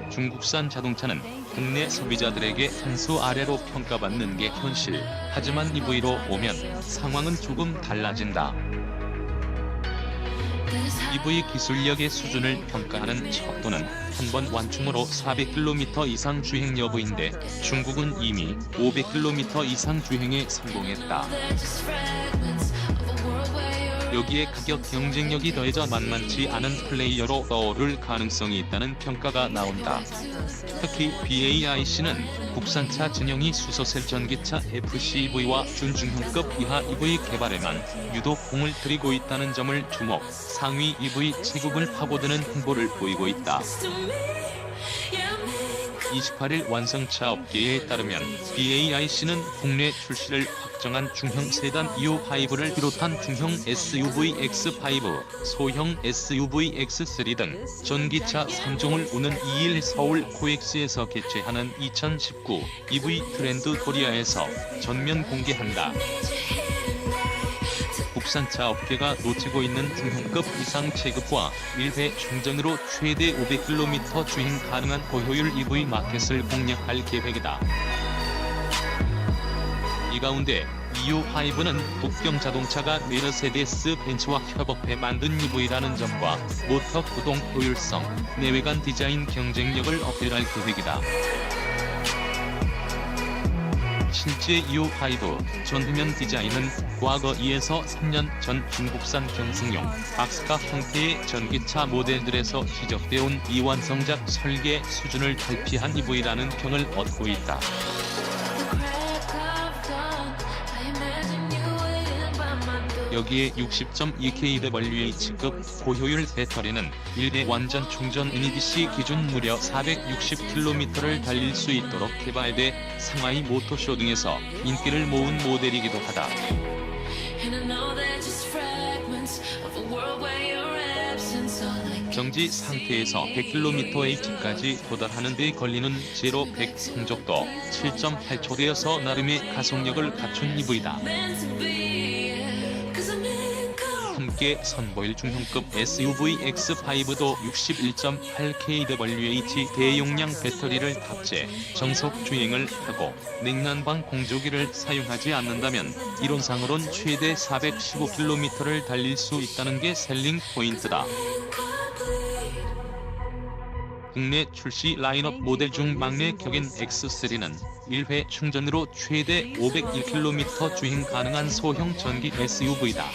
중국산 자동차는 국내 소비자들에게 한 수 아래로 평가받는 게 현실. 하지만 EV로 오면 상황은 조금 달라진다. EV 기술력의 수준을 평가하는 척도는 한 번 완충으로 400km 이상 주행 여부인데 중국은 이미 500km 이상 주행에 성공했다. 여기에 가격 경쟁력이 더해져 만만치 않은 플레이어로 떠오를 가능성이 있다는 평가가 나온다. 특히 BAIC는 국산차 진영이 수소셀 전기차 FCEV와 준중형급 이하 EV 개발에만 유독 공을 들이고 있다는 점을 주목, 상위 EV 체급을 파고드는 행보를 보이고 있다. 28일 완성차 업계에 따르면 BAIC는 국내 출시를 확정한 중형 세단 EU5를 비롯한 중형 SUV X5, 소형 SUV X3 등 전기차 3종을 오는 2일 서울 코엑스에서 개최하는 2019 EV 트렌드 코리아에서 전면 공개한다. 국산차 업계가 놓치고 있는 중형급 이상 체급과 1회 충전으로 최대 500km 주행 가능한 고효율 EV 마켓을 공략할 계획이다. 이 가운데 EU5는 북경 자동차가 메르세데스 벤츠와 협업해 만든 EV라는 점과 모터 구동 효율성, 내외관 디자인 경쟁력을 어필할 계획이다. 실제 EU5 전후면 디자인은 과거 2에서 3년 전 중국산 경승용 박스카 형태의 전기차 모델들에서 지적돼온 이완성작 설계 수준을 탈피한 EV라는 평을 얻고 있다. 여기에 60.2kWh급 고효율 배터리는 1회 완전 충전 NEDC 기준 무려 460km를 달릴 수 있도록 개발돼 상하이 모터쇼 등에서 인기를 모은 모델이기도 하다. 정지 상태에서 100kmh까지 도달하는 데 걸리는 제로 100 성적도 7.8초대여서 나름의 가속력을 갖춘 EV다. 함께 선보일 중형급 SUV X5도 61.8kWh 대용량 배터리를 탑재, 정속 주행을 하고 냉난방 공조기를 사용하지 않는다면 이론상으론 최대 415km를 달릴 수 있다는 게 셀링 포인트다. 국내 출시 라인업 모델 중 막내 격인 X3는 1회 충전으로 최대 501km 주행 가능한 소형 전기 SUV다.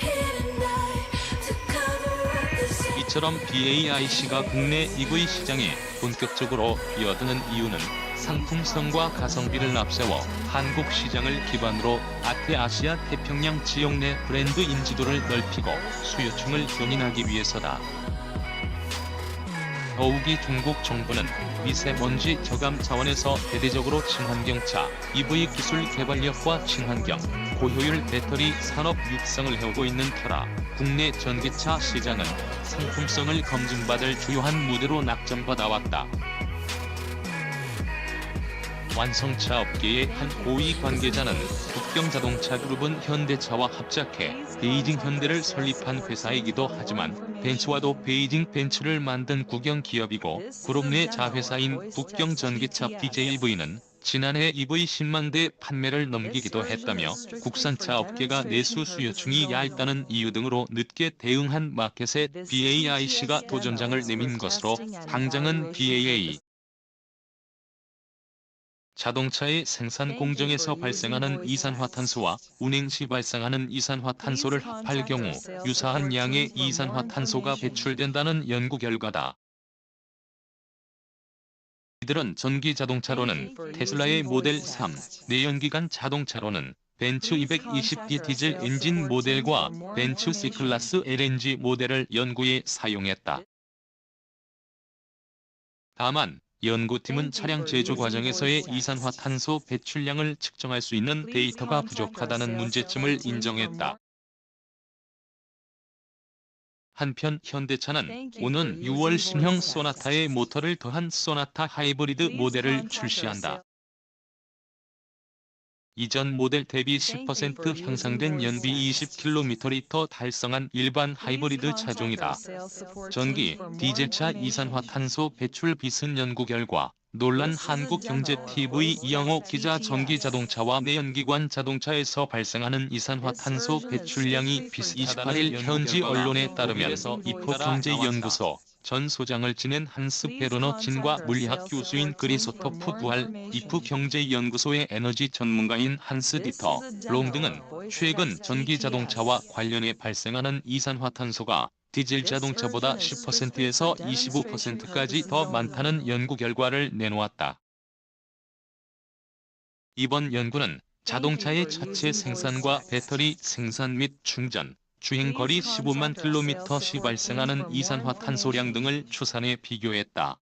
이처럼 BAIC가 국내 EV 시장에 본격적으로 뛰어드는 이유는 상품성과 가성비를 앞세워 한국 시장을 기반으로 아태아시아 태평양 지역 내 브랜드 인지도를 넓히고 수요층을 견인하기 위해서다. 더욱이 중국 정부는 미세먼지 저감 차원에서 대대적으로 친환경차, EV 기술 개발력과 친환경, 고효율 배터리 산업 육성을 해오고 있는 터라 국내 전기차 시장은 상품성을 검증받을 주요한 무대로 낙점받아왔다. 완성차 업계의 한 고위 관계자는 북경 자동차 그룹은 현대차와 합작해 베이징 현대를 설립한 회사이기도 하지만 벤츠와도 베이징 벤츠를 만든 국영 기업이고 그룹 내 자회사인 북경 전기차 BJV는 지난해 EV 10만 대 판매를 넘기기도 했다며 국산차 업계가 내수 수요층이 얇다는 이유 등으로 늦게 대응한 마켓에 BAIC가 도전장을 내민 것으로 당장은 BAA 자동차의 생산 공정에서 발생하는 이산화탄소와 운행 시 발생하는 이산화탄소를 합할 경우 유사한 양의 이산화탄소가 배출된다는 연구 결과다. 이들은 전기 자동차로는 테슬라의 모델 3, 내연기관 자동차로는 벤츠 220D 디젤 엔진 모델과 벤츠 C클래스 LNG 모델을 연구에 사용했다. 다만 연구팀은 차량 제조 과정에서의 이산화탄소 배출량을 측정할 수 있는 데이터가 부족하다는 문제점을 인정했다. 한편 현대차는 오는 6월 신형 소나타에 모터를 더한 소나타 하이브리드 모델을 출시한다. 이전 모델 대비 10% 향상된 연비 20km 달성한 일반 하이브리드 차종이다. 전기, 디젤차 이산화탄소 배출 비슷 연구 결과 논란 한국경제TV 이영옥 기자 전기자동차와 내연기관 자동차에서 발생하는 이산화탄소 배출량이 비슷하다는 현지 언론에 따르면 이프경제연구소 전 소장을 지낸 한스 페르너 진과 물리학 교수인 그리소토프 부할 이프경제연구소의 에너지 전문가인 한스 디터 롱 등은 최근 전기자동차와 관련해 발생하는 이산화탄소가 디젤 자동차보다 10%에서 25%까지 더 많다는 연구 결과를 내놓았다. 이번 연구는 자동차의 차체 생산과 배터리 생산 및 충전, 주행거리 15만 km 시 발생하는 이산화탄소량 등을 추산해 비교했다.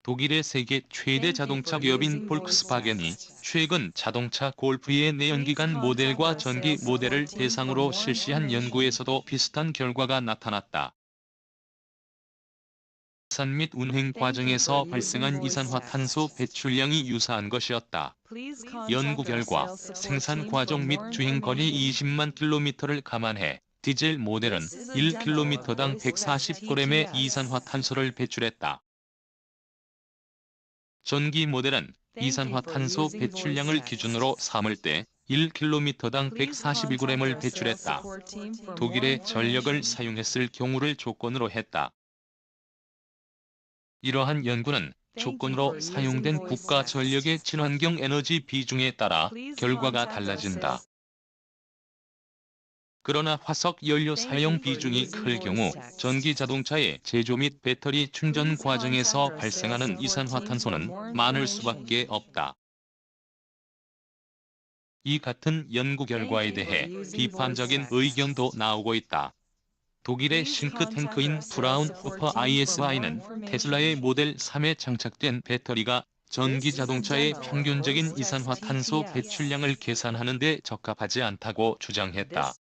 독일의 세계 최대 자동차 기업인 볼크스바겐이 최근 자동차 골프의 내연기관 모델과 전기 모델을 대상으로 실시한 연구에서도 비슷한 결과가 나타났다. 생산 및 운행 과정에서 발생한 이산화탄소 배출량이 유사한 것이었다. 연구 결과 생산 과정 및 주행거리 20만 km를 감안해 디젤 모델은 1km당 140g의 이산화탄소를 배출했다. 전기 모델은 이산화탄소 배출량을 기준으로 삼을 때 1km당 141g을 배출했다. 독일의 전력을 사용했을 경우를 조건으로 했다. 이러한 연구는 조건으로 사용된 국가 전력의 친환경 에너지 비중에 따라 결과가 달라진다. 그러나 화석 연료 사용 비중이 클 경우 전기 자동차의 제조 및 배터리 충전 과정에서 발생하는 이산화탄소는 많을 수밖에 없다. 이 같은 연구 결과에 대해 비판적인 의견도 나오고 있다. 독일의 싱크탱크인 프라운호퍼 ISI는 테슬라의 모델 3에 장착된 배터리가 전기 자동차의 평균적인 이산화탄소 배출량을 계산하는 데 적합하지 않다고 주장했다.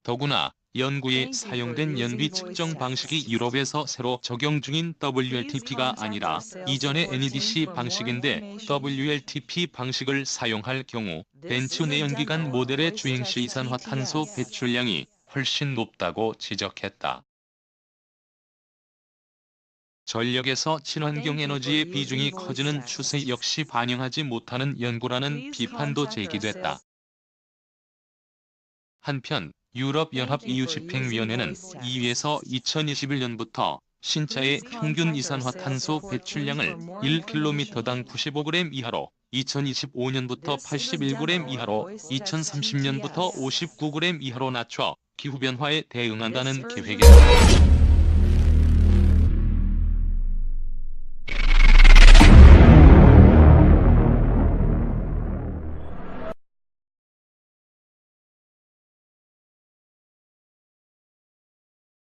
더구나 연구에 사용된 연비 측정 방식이 유럽에서 새로 적용 중인 WLTP가 아니라 이전의 NEDC 방식인데 WLTP 방식을 사용할 경우 벤츠 내연기관 모델의 주행시 이산화탄소 배출량이 훨씬 높다고 지적했다. 전력에서 친환경 에너지의 비중이 커지는 추세 역시 반영하지 못하는 연구라는 비판도 제기됐다. 한편 유럽연합 EU 집행위원회는 EU에서 2021년부터 신차의 평균 이산화탄소 배출량을 1km당 95g 이하로, 2025년부터 81g 이하로, 2030년부터 59g 이하로 낮춰 기후변화에 대응한다는 계획이다.